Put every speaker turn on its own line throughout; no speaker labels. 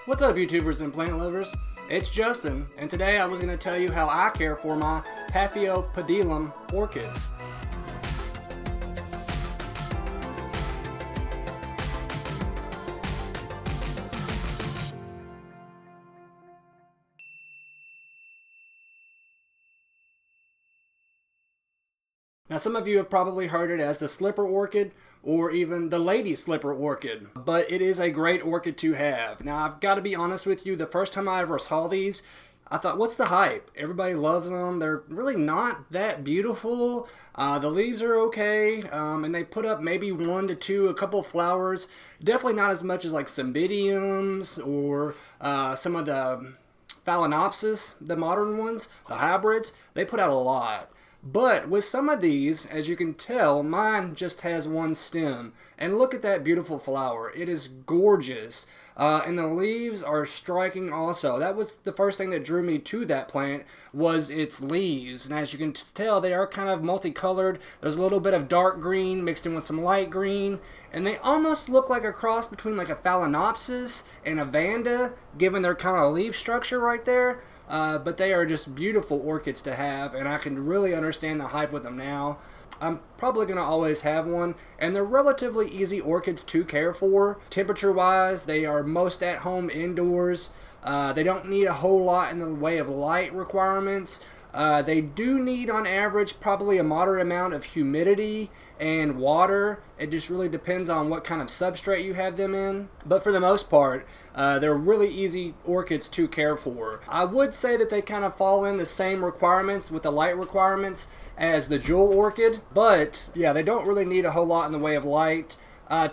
What's up, YouTubers and plant lovers? It's Justin, and today I was going to tell you how I care for my Paphiopedilum orchid. Now, some of you have probably heard it as the Slipper Orchid or even the Lady Slipper Orchid, but it is a great orchid to have. Now, I've got to be honest with you, the first time I ever saw these, I thought, what's the hype? Everybody loves them. They're really not that beautiful. The leaves are okay, and they put up maybe one to two, a couple flowers. Definitely not as much as like Cymbidiums or some of the Phalaenopsis, the modern ones, the hybrids. They put out a lot. But with some of these, as you can tell, mine just has one stem. And look at that beautiful flower. It is gorgeous. And the leaves are striking also. That was the first thing that drew me to that plant, was its leaves. And as you can tell, they are kind of multicolored. There's a little bit of dark green mixed in with some light green. And they almost look like a cross between like a Phalaenopsis and a Vanda, given their kind of leaf structure right there. But they are just beautiful orchids to have, and I can really understand the hype with them now. I'm probably going to always have one, and they're relatively easy orchids to care for. Temperature-wise, they are most at home indoors. They don't need a whole lot in the way of light requirements. They do need, on average, probably a moderate amount of humidity and water. It just really depends on what kind of substrate you have them in. But for the most part, they're really easy orchids to care for. I would say that they kind of fall in the same requirements with the light requirements as the jewel orchid. But yeah, they don't really need a whole lot in the way of light.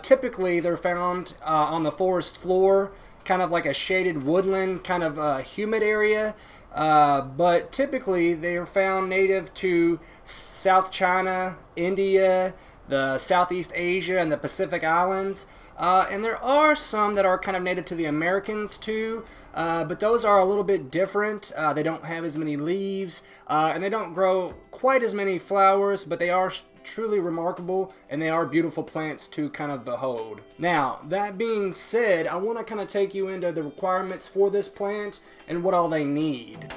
Typically, they're found on the forest floor, kind of like a shaded woodland, kind of humid area. But typically they are found native to South China, India, the Southeast Asia, and the Pacific Islands. And there are some that are kind of native to the Americans too, but those are a little bit different. They don't have as many leaves, and they don't grow quite as many flowers, but they are truly remarkable, and they are beautiful plants to kind of behold. Now, that being said, I want to kind of take you into the requirements for this plant and what all they need.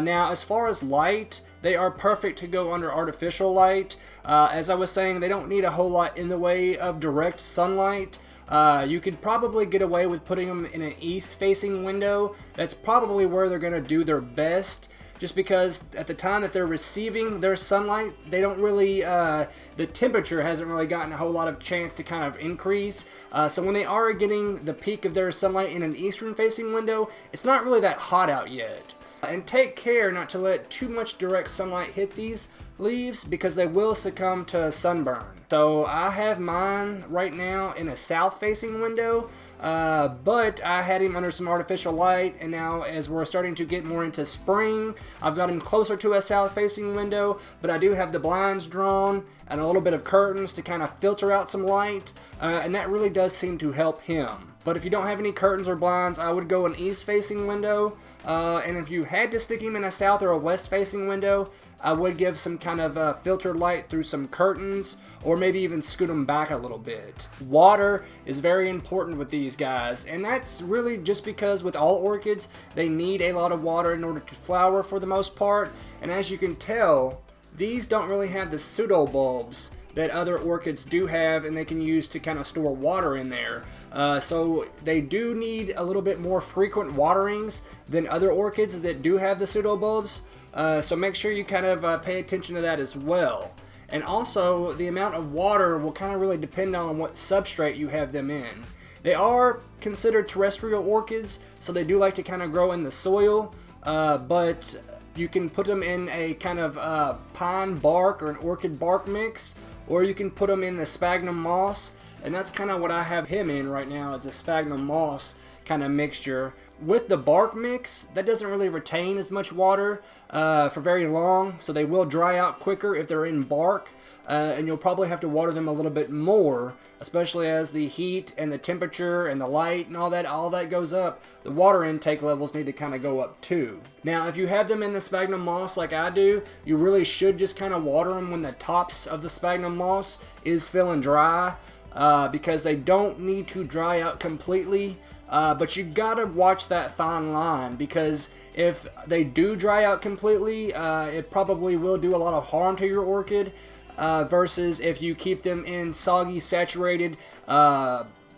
Now, as far as light, they are perfect to go under artificial light. As I was saying, they don't need a whole lot in the way of direct sunlight. You could probably get away with putting them in an east-facing window. That's probably where they're going to do their best, just because at the time that they're receiving their sunlight, they don't really, the temperature hasn't really gotten a whole lot of chance to kind of increase. So when they are getting the peak of their sunlight in an eastern-facing window, it's not really that hot out yet. And take care not to let too much direct sunlight hit these leaves, because they will succumb to sunburn. So I have mine right now in a south-facing window, but I had him under some artificial light, and now as we're starting to get more into spring, I've got him closer to a south-facing window, but I do have the blinds drawn and a little bit of curtains to kind of filter out some light, and that really does seem to help him. But if you don't have any curtains or blinds, I would go an east-facing window, and if you had to stick him in a south or a west-facing window, I would give some kind of filtered light through some curtains, or maybe even scoot them back a little bit. Water is very important with these guys, and that's really just because with all orchids, they need a lot of water in order to flower for the most part. And as you can tell, these don't really have the pseudobulbs that other orchids do have, and they can use to kind of store water in there. So they do need a little bit more frequent waterings than other orchids that do have the pseudobulbs. So make sure you kind of pay attention to that as well. And also, the amount of water will kind of really depend on what substrate you have them in. They are considered terrestrial orchids, so they do like to kind of grow in the soil, but you can put them in a kind of pine bark or an orchid bark mix, or you can put them in the sphagnum moss, and that's kind of what I have him in right now, is a sphagnum moss kind of mixture. With the bark mix, that doesn't really retain as much water for very long, so they will dry out quicker if they're in bark. and you'll probably have to water them a little bit more, especially as the heat and the temperature and the light and all that goes up. The water intake levels need to kind of go up too. Now, if you have them in the sphagnum moss like I do, you really should just kind of water them when the tops of the sphagnum moss is feeling dry, because they don't need to dry out completely. But you gotta watch that fine line, because if they do dry out completely, it probably will do a lot of harm to your orchid, versus if you keep them in soggy, saturated,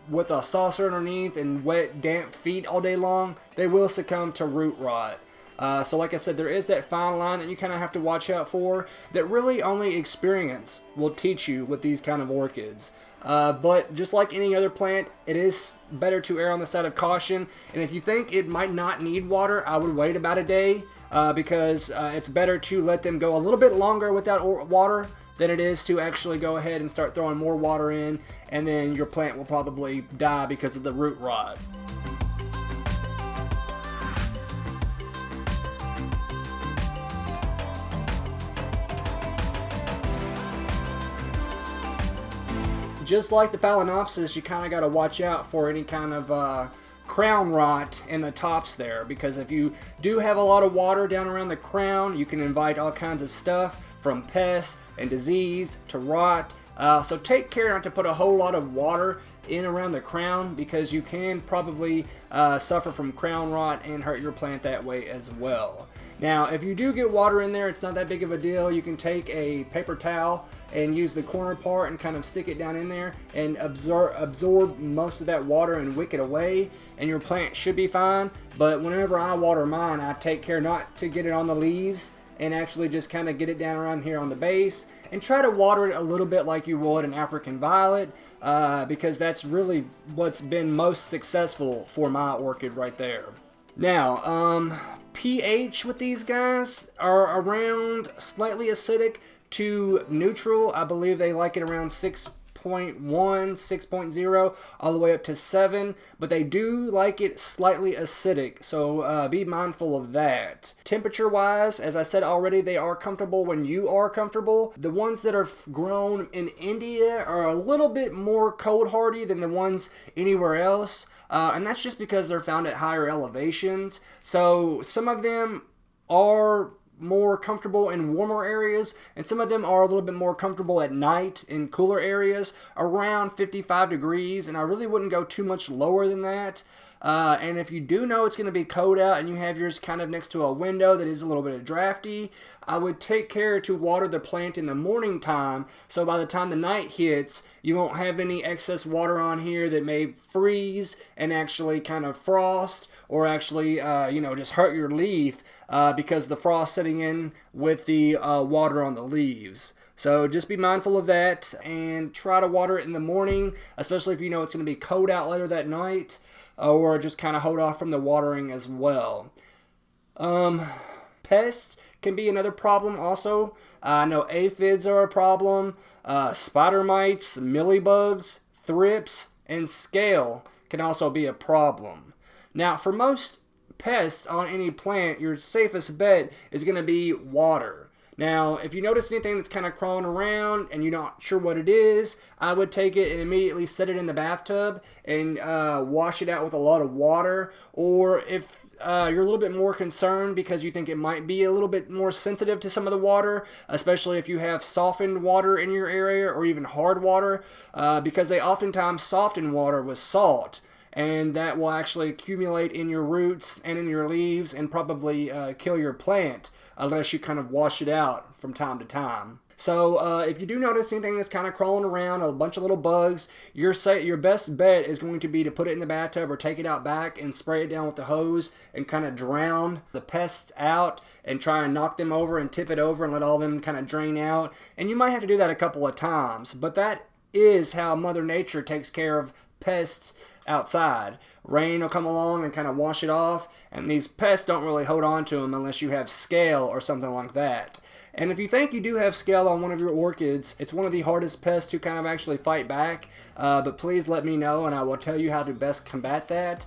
with a saucer underneath and wet, damp feet all day long, they will succumb to root rot. So like I said, there is that fine line that you kind of have to watch out for, that really only experience will teach you with these kind of orchids. But just like any other plant, it is better to err on the side of caution. And if you think it might not need water, I would wait about a day, because it's better to let them go a little bit longer without water than it is to actually go ahead and start throwing more water in, and then your plant will probably die because of the root rot. Just like the Phalaenopsis, you kind of got to watch out for any kind of crown rot in the tops there, because if you do have a lot of water down around the crown, you can invite all kinds of stuff from pests and disease to rot. So take care not to put a whole lot of water in around the crown, because you can probably suffer from crown rot and hurt your plant that way as well. Now, if you do get water in there, it's not that big of a deal. You can take a paper towel and use the corner part and kind of stick it down in there and absorb most of that water and wick it away, and your plant should be fine. But whenever I water mine, I take care not to get it on the leaves, and actually just kind of get it down around here on the base, and try to water it a little bit like you would an African violet, because that's really what's been most successful for my orchid right there. Now, pH with these guys are around slightly acidic to neutral. I believe they like it around 6.1, 6.0, all the way up to 7, but they do like it slightly acidic, so be mindful of that. Temperature wise, as I said already, they are comfortable when you are comfortable. The ones that are grown in India are a little bit more cold hardy than the ones anywhere else, and that's just because they're found at higher elevations. So some of them are more comfortable in warmer areas, and some of them are a little bit more comfortable at night in cooler areas around 55 degrees, and I really wouldn't go too much lower than that. And if you do know it's going to be cold out and you have yours kind of next to a window that is a little bit drafty, I would take care to water the plant in the morning time, so by the time the night hits, you won't have any excess water on here that may freeze and actually kind of frost, or actually just hurt your leaf, because the frost setting in with the water on the leaves. So just be mindful of that, and try to water it in the morning, especially if you know it's going to be cold out later that night, or just kind of hold off from the watering as well. Pests can be another problem also. I know aphids are a problem. Spider mites, mealybugs, thrips, and scale can also be a problem. Now, for most pests on any plant, your safest bet is going to be water. Now, if you notice anything that's kind of crawling around and you're not sure what it is, I would take it and immediately set it in the bathtub and wash it out with a lot of water. Or if you're a little bit more concerned because you think it might be a little bit more sensitive to some of the water, especially if you have softened water in your area or even hard water, because they oftentimes soften water with salt, and that will actually accumulate in your roots and in your leaves and probably kill your plant unless you kind of wash it out from time to time. So if you do notice anything that's kind of crawling around, a bunch of little bugs, your best bet is going to be to put it in the bathtub or take it out back and spray it down with the hose and kind of drown the pests out and try and knock them over and tip it over and let all of them kind of drain out. And you might have to do that a couple of times, but that is how Mother Nature takes care of pests outside. Rain will come along and kind of wash it off, and these pests don't really hold on to them unless you have scale or something like that. And if you think you do have scale on one of your orchids, it's one of the hardest pests to kind of actually fight back, but please let me know and I will tell you how to best combat that,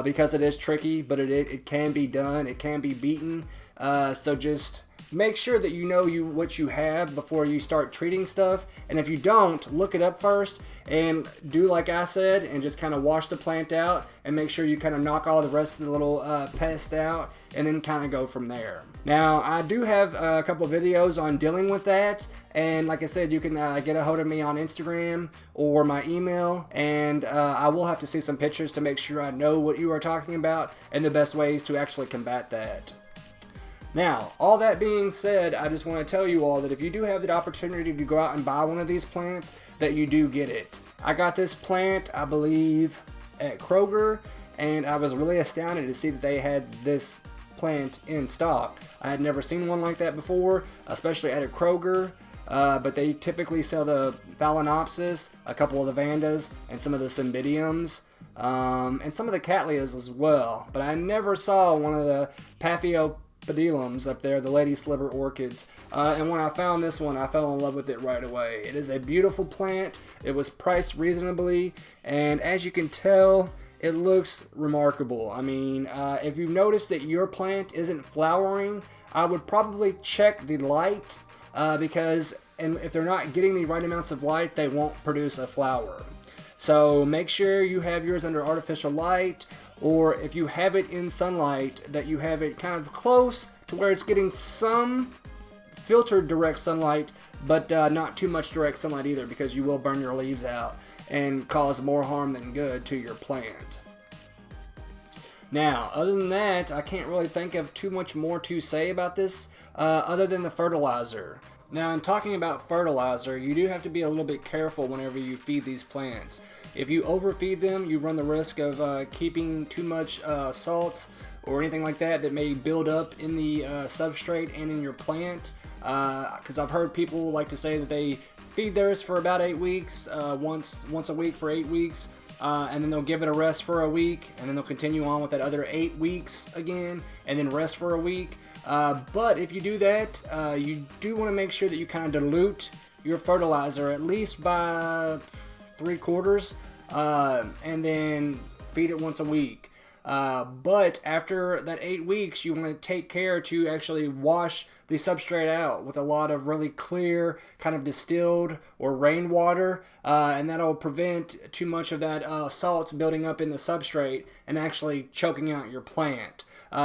because it is tricky, but it can be done, it can be beaten. So just make sure that you know what you have before you start treating stuff. And if you don't, look it up first and do like I said and just kind of wash the plant out and make sure you kind of knock all the rest of the little pests out and then kind of go from there. Now, I do have a couple videos on dealing with that, and like I said, you can get a hold of me on Instagram or my email, and I will have to see some pictures to make sure I know what you are talking about and the best ways to actually combat that. Now, all that being said, I just want to tell you all that if you do have the opportunity to go out and buy one of these plants, that you do get it. I got this plant, I believe, at Kroger, and I was really astounded to see that they had this plant in stock. I had never seen one like that before, especially at a Kroger, but they typically sell the Phalaenopsis, a couple of the Vandas, and some of the Cymbidiums, and some of the Cattleyas as well. But I never saw one of the Paphiopedilums up there, the Lady Slipper Orchids. And when I found this one, I fell in love with it right away. It is a beautiful plant. It was priced reasonably, and as you can tell, it looks remarkable. I mean, if you've noticed that your plant isn't flowering, I would probably check the light because if they're not getting the right amounts of light, they won't produce a flower. So make sure you have yours under artificial light, or if you have it in sunlight, that you have it kind of close to where it's getting some filtered direct sunlight, but not too much direct sunlight either, because you will burn your leaves out and cause more harm than good to your plant. Now, other than that, I can't really think of too much more to say about this other than the fertilizer. Now, in talking about fertilizer, you do have to be a little bit careful whenever you feed these plants. If you overfeed them, you run the risk of keeping too much salts or anything like that that may build up in the substrate and in your plant. Because I've heard people like to say that they feed theirs for about 8 weeks, once a week for 8 weeks, and then they'll give it a rest for a week, and then they'll continue on with that other 8 weeks again, and then rest for a week. But if you do that, you do want to make sure that you kind of dilute your fertilizer at least by 3/4, and then feed it once a week. But after that 8 weeks, you want to take care to actually wash the substrate out with a lot of really clear kind of distilled or rainwater, and that'll prevent too much of that salt building up in the substrate and actually choking out your plant.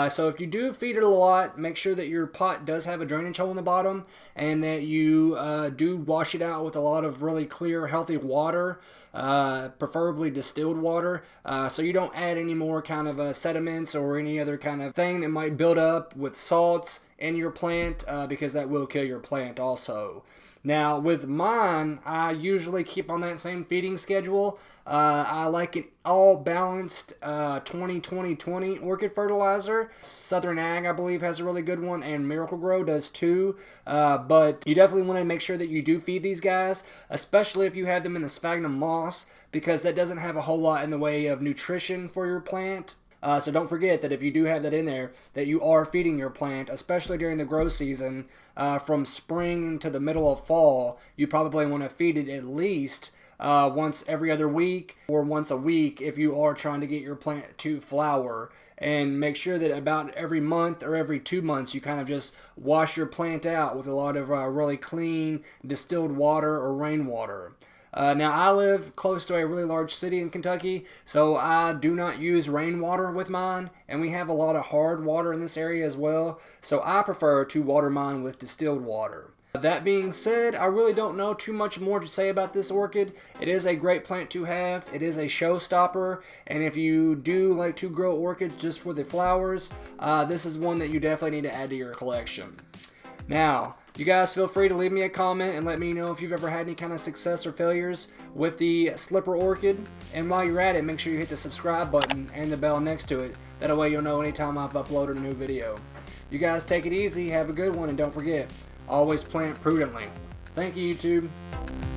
So if you do feed it a lot, make sure that your pot does have a drainage hole in the bottom, and that you do wash it out with a lot of really clear, healthy water, preferably distilled water, so you don't add any more kind of sediments or any other kind of thing that might build up with salts in your plant, because that will kill your plant also. Now, with mine, I usually keep on that same feeding schedule. I like an all balanced 20-20-20 orchid fertilizer. Southern Ag, I believe, has a really good one, and Miracle Grow does too. But you definitely want to make sure that you do feed these guys, especially if you have them in the sphagnum moss, because that doesn't have a whole lot in the way of nutrition for your plant. So don't forget that if you do have that in there, that you are feeding your plant, especially during the growth season, from spring to the middle of fall. You probably want to feed it at least once every other week or once a week if you are trying to get your plant to flower. And make sure that about every month or every 2 months you kind of just wash your plant out with a lot of really clean distilled water or rainwater. Now, I live close to a really large city in Kentucky, so I do not use rainwater with mine, and we have a lot of hard water in this area as well, so I prefer to water mine with distilled water. That being said, I really don't know too much more to say about this orchid. It is a great plant to have. It is a showstopper, and if you do like to grow orchids just for the flowers, this is one that you definitely need to add to your collection. Now, you guys feel free to leave me a comment and let me know if you've ever had any kind of success or failures with the Slipper Orchid. And while you're at it, make sure you hit the subscribe button and the bell next to it. That way you'll know anytime I've uploaded a new video. You guys take it easy, have a good one, and don't forget, always plant prudently. Thank you, YouTube.